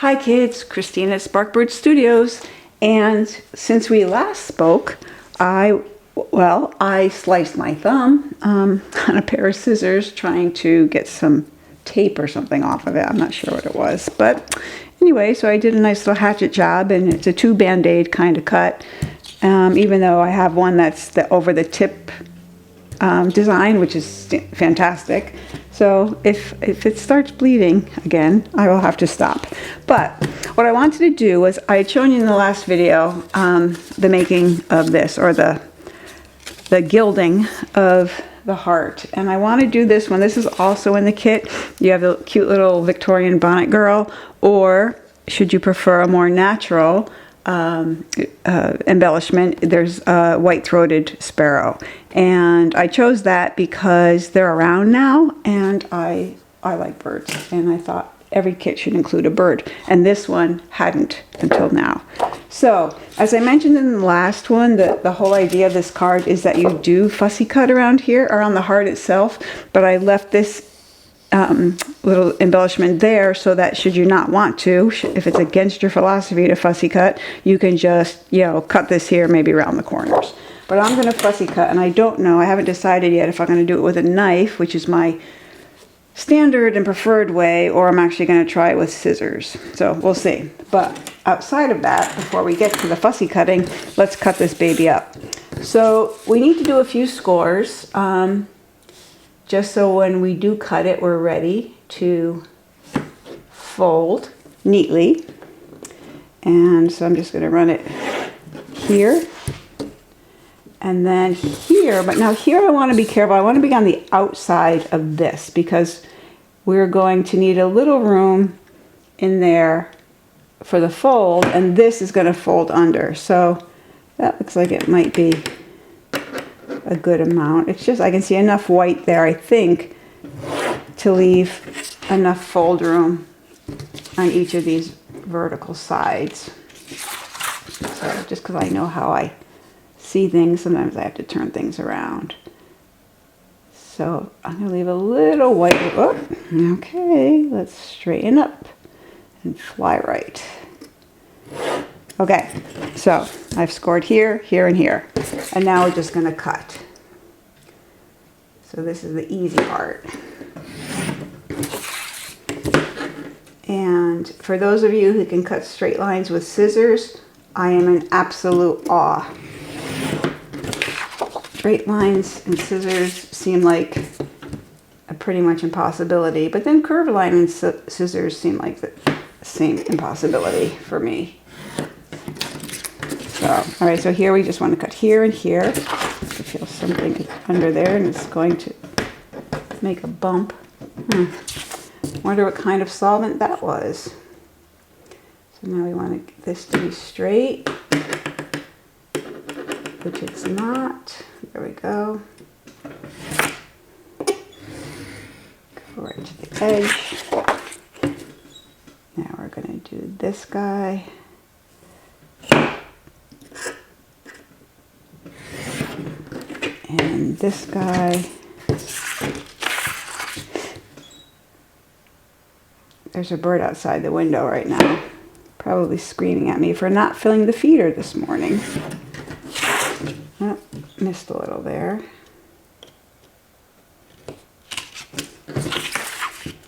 Hi kids, Christina at Sparkbird Studios, and since we last spoke, I sliced my thumb on a pair of scissors trying to get some tape or something off of it. I'm not sure what it was, but anyway, so I did a nice little hatchet job, and it's a 2 band-aid kind of cut, even though I have one that's the over the tip design, which is fantastic. So if it starts bleeding again, I will have to stop. But what I wanted to do was, I had shown you in the last video the making of this, or the gilding of the heart, and I want to do this one. This is also in the kit. You have the cute little Victorian bonnet girl, or should you prefer a more natural embellishment, there's a white-throated sparrow, and I chose that because they're around now, and I like birds, and I thought every kit should include a bird, and this one hadn't until now. So as I mentioned in the last one, the whole idea of this card is that you do fussy cut around here, around the heart itself, but I left this little embellishment there so that should you not want to, if it's against your philosophy to fussy cut, you can just, cut this here, maybe around the corners. But I'm going to fussy cut, and I don't know, I haven't decided yet if I'm going to do it with a knife, which is my standard and preferred way, or I'm actually going to try it with scissors. So we'll see. But outside of that, before we get to the fussy cutting, let's cut this baby up. So we need to do a few scores, just so when we do cut it, we're ready to fold neatly. And so I'm just going to run it here and then here. But now here I want to be careful. I want to be on the outside of this because we're going to need a little room in there for the fold, and this is going to fold under. So that looks like it might be a good amount. It's just, I can see enough white there, I think, to leave enough fold room on each of these vertical sides. So just because I know how I see things, sometimes I have to turn things around. So I'm going to leave a little white. Oh, okay, let's straighten up and fly right. Okay, so I've scored here, here, and here. And now we're just going to cut. So this is the easy part. And for those of you who can cut straight lines with scissors, I am in absolute awe. Straight lines and scissors seem like a pretty much impossibility, but then curved line and scissors seem like the same impossibility for me. So, all right, so here we just want to cut here and here. I feel something under there, and it's going to make a bump. Wonder what kind of solvent that was. So now we want this to be straight, which it's not. There we go. Go right to the edge. Now we're going to do this guy. And this guy. There's a bird outside the window right now, probably screaming at me for not filling the feeder this morning. Oh, missed a little there.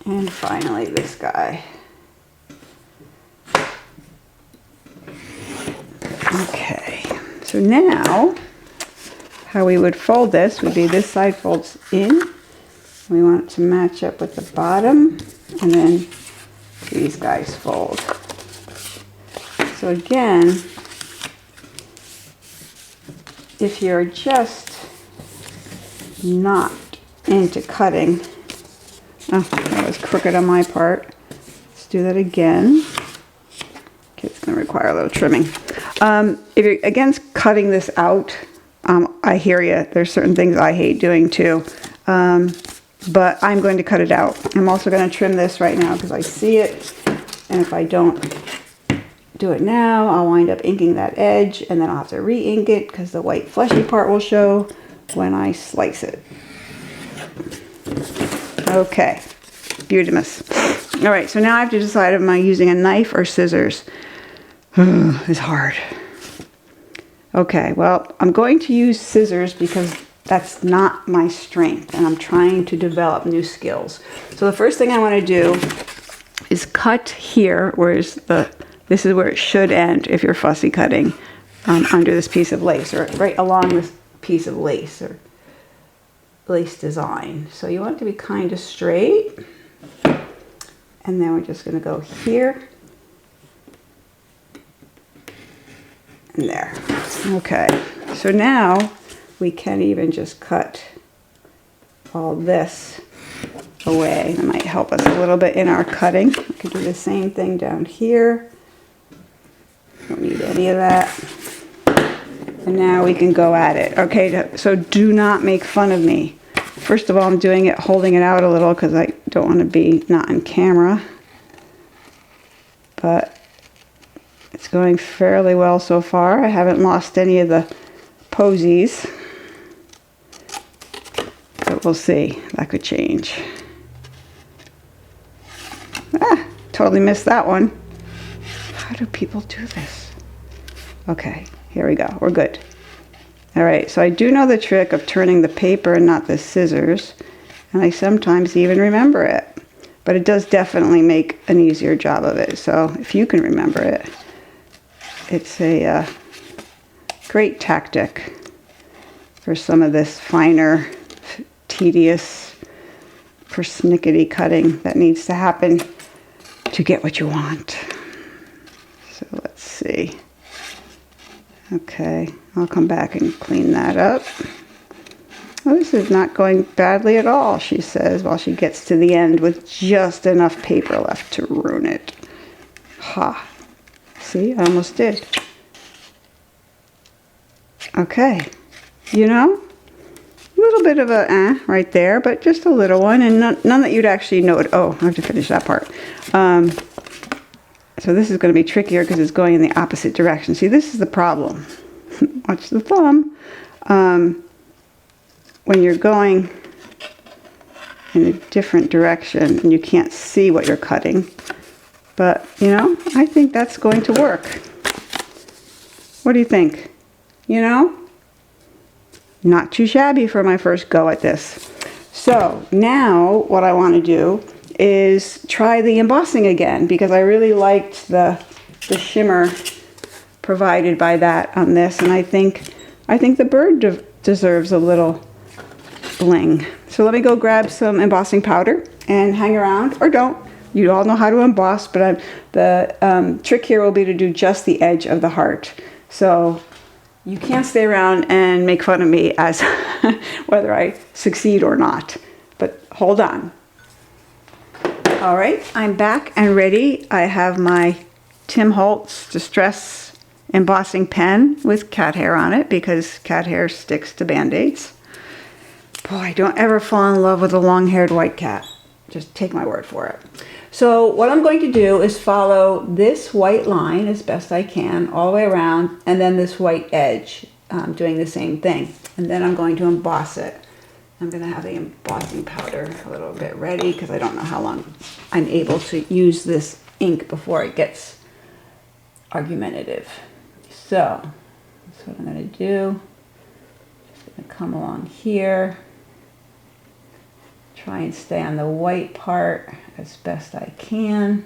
And finally this guy. Okay, so now how we would fold this would be this side folds in. We want it to match up with the bottom, and then these guys fold. So again, if you're just not into cutting, oh, that was crooked on my part. Let's do that again. Okay, it's going to require a little trimming. If you're against cutting this out, I hear you. There's certain things I hate doing too. But I'm going to cut it out. I'm also going to trim this right now because I see it. And if I don't do it now, I'll wind up inking that edge, and then I'll have to re-ink it because the white fleshy part will show when I slice it. Okay, beautimous. All right, so now I have to decide, am I using a knife or scissors? It's hard. Okay, well, I'm going to use scissors because that's not my strength, and I'm trying to develop new skills. So the first thing I want to do is cut here, this is where it should end if you're fussy cutting, under this piece of lace, or right along this piece of lace, or lace design. So you want it to be kind of straight. And then we're just going to go here and there. Okay, so now we can even just cut all this away. That might help us a little bit in our cutting. We can do the same thing down here. Don't need any of that. And now we can go at it. Okay, so do not make fun of me. First of all, I'm doing it, holding it out a little because I don't want to be not on camera. But it's going fairly well so far. I haven't lost any of the posies. But we'll see. That could change. Ah, totally missed that one. How do people do this? Okay, here we go. We're good. All right, so I do know the trick of turning the paper and not the scissors, and I sometimes even remember it. But it does definitely make an easier job of it. So if you can remember it, it's a great tactic for some of this finer, tedious, persnickety cutting that needs to happen to get what you want. So let's see. Okay, I'll come back and clean that up. Oh, this is not going badly at all, she says, while she gets to the end with just enough paper left to ruin it. Ha. See, I almost did. Okay. You know, a little bit of a right there, but just a little one, and none that you'd actually know it. Oh, I have to finish that part. So this is going to be trickier because it's going in the opposite direction. See, this is the problem. Watch the thumb. When you're going in a different direction and you can't see what you're cutting. But, you know, I think that's going to work. What do you think? You know? Not too shabby for my first go at this. So now what I want to do is try the embossing again, because I really liked the shimmer provided by that on this, and I think the bird deserves a little bling. So let me go grab some embossing powder and hang around, or don't. You all know how to emboss, but the trick here will be to do just the edge of the heart. So you can't stay around and make fun of me as whether I succeed or not. But hold on. All right, I'm back and ready. I have my Tim Holtz Distress embossing pen with cat hair on it because cat hair sticks to Band-Aids. Boy, don't ever fall in love with a long-haired white cat. Just take my word for it. So what I'm going to do is follow this white line as best I can all the way around, and then this white edge, doing the same thing. And then I'm going to emboss it. I'm going to have the embossing powder a little bit ready because I don't know how long I'm able to use this ink before it gets argumentative. So that's what I'm going to do. Just going to come along here. Try and stay on the white part as best I can.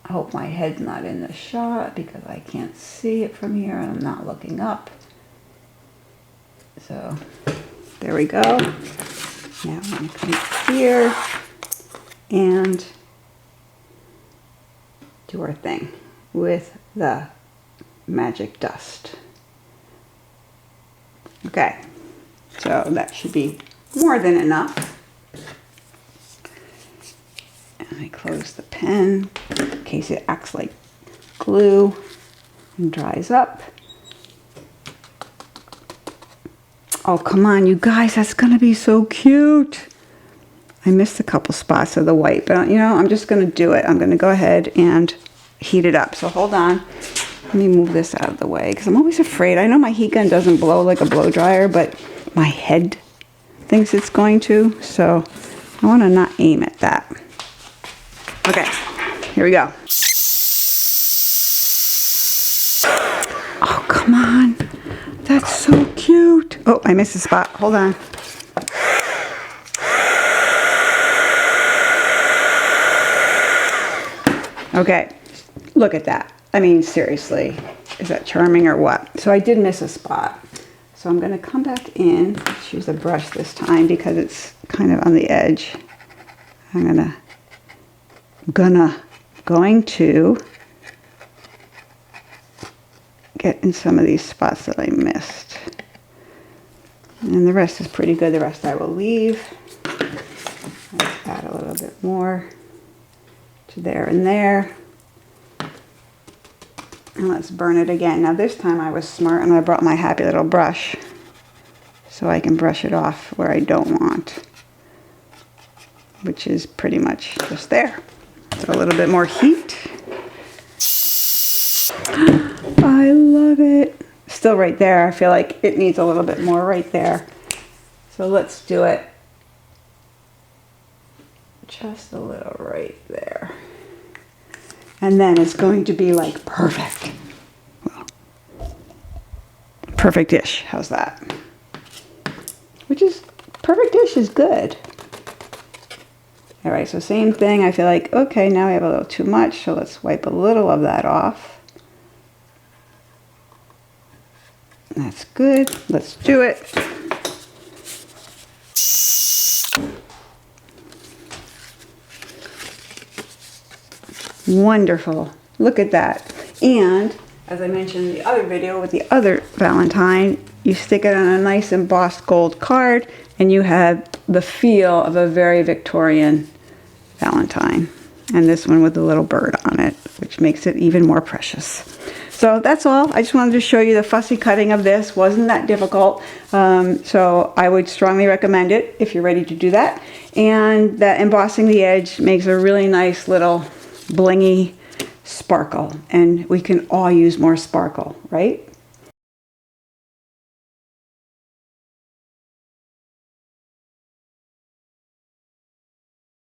I hope my head's not in the shot because I can't see it from here and I'm not looking up. So there we go. Now I'm going to come here and do our thing with the magic dust. Okay, so that should be more than enough. And I close the pen in case it acts like glue and dries up. Oh, come on, you guys, that's going to be so cute. I missed a couple spots of the white, but you know, I'm just going to do it. I'm going to go ahead and heat it up. So hold on. Let me move this out of the way because I'm always afraid. I know my heat gun doesn't blow like a blow dryer, but my head thinks it's going to. So I want to not aim at that. Okay, here we go. Oh, come on. That's so cute. Oh, I missed a spot. Hold on. Okay, look at that. I mean, seriously, is that charming or what? So I did miss a spot. So I'm going to come back in, let's use a brush this time because it's kind of on the edge. I'm going to get in some of these spots that I missed. And the rest is pretty good. The rest I will leave. Let's add a little bit more to there and there. And let's burn it again. Now this time I was smart and I brought my happy little brush so I can brush it off where I don't want, which is pretty much just there. So a little bit more heat. I love it. Still right there. I feel like it needs a little bit more right there. So let's do it just a little right there. And then it's going to be like perfect. Well, perfect-ish. How's that? Which is, perfect-ish is good. All right, so same thing. I feel like, okay, now I have a little too much, so let's wipe a little of that off. That's good. Let's do it. Wonderful. Look at that. And as I mentioned in the other video with the other Valentine, you stick it on a nice embossed gold card and you have the feel of a very Victorian Valentine. And this one with the little bird on it, which makes it even more precious. So that's all. I just wanted to show you the fussy cutting of this. Wasn't that difficult. So I would strongly recommend it if you're ready to do that. And that embossing the edge makes a really nice little blingy sparkle. And we can all use more sparkle, right?